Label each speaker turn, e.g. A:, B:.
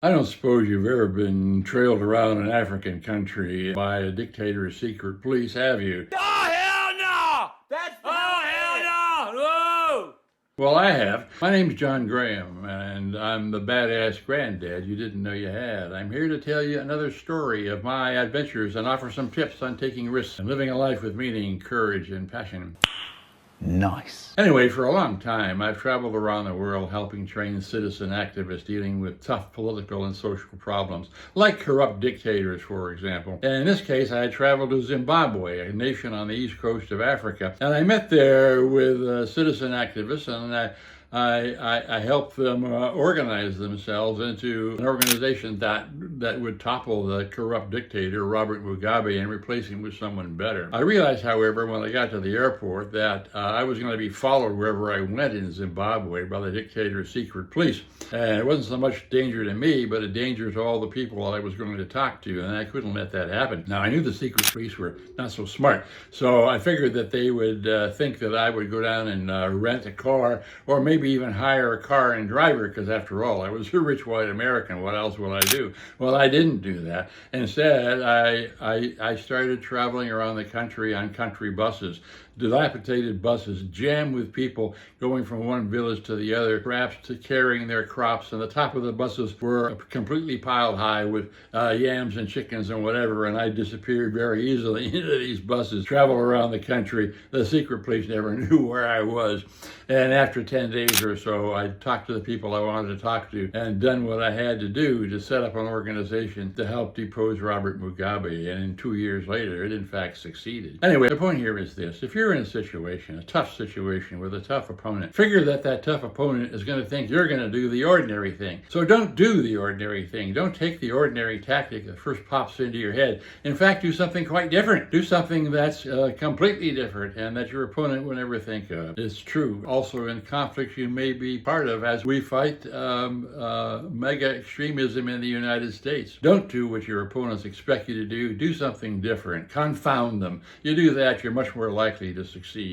A: I don't suppose you've ever been trailed around an African country by a dictator's secret police, have you?
B: Oh, hell no! Hell no! Whoa!
A: Well, I have. My name's John Graham, and I'm the badass granddad you didn't know you had. I'm here to tell you another story of my adventures and offer some tips on taking risks and living a life with meaning, courage, and passion.
C: Nice.
A: Anyway, for a long time, I've traveled around the world helping train citizen activists dealing with tough political and social problems, like corrupt dictators, for example. And in this case, I had traveled to Zimbabwe, a nation on the east coast of Africa, and I met there with citizen activists, and I helped them organize themselves into an organization that would topple the corrupt dictator, Robert Mugabe, and replace him with someone better. I realized, however, when I got to the airport that I was going to be followed wherever I went in Zimbabwe by the dictator's secret police. And it wasn't so much danger to me, but a danger to all the people that I was going to talk to, and I couldn't let that happen. Now, I knew the secret police were not so smart, so I figured that they would think that I would go down and rent a car, or maybe even hire a car and driver, because after all, I was a rich white American. What else would I do? Well, I didn't do that. Instead, I started traveling around the country on country buses, dilapidated buses jammed with people going from one village to the other, perhaps to carrying their crops, and the top of the buses were completely piled high with yams and chickens and whatever, and I disappeared very easily into these buses, traveled around the country. The secret police never knew where I was, and after 10 days or so, I talked to the people I wanted to talk to and done what I had to do to set up an organization to help depose Robert Mugabe, and 2 years later, it in fact succeeded. Anyway, the point here is this: if you're in a situation, a tough situation with a tough opponent, figure that that tough opponent is going to think you're going to do the ordinary thing. So don't do the ordinary thing. Don't take the ordinary tactic that first pops into your head. In fact, do something quite different. Do something that's completely different and that your opponent will never think of. It's true also in conflicts you may be part of, as we fight mega extremism in the United States. Don't do what your opponents expect you to do. Do something different. Confound them. You do that, you're much more likely to succeed.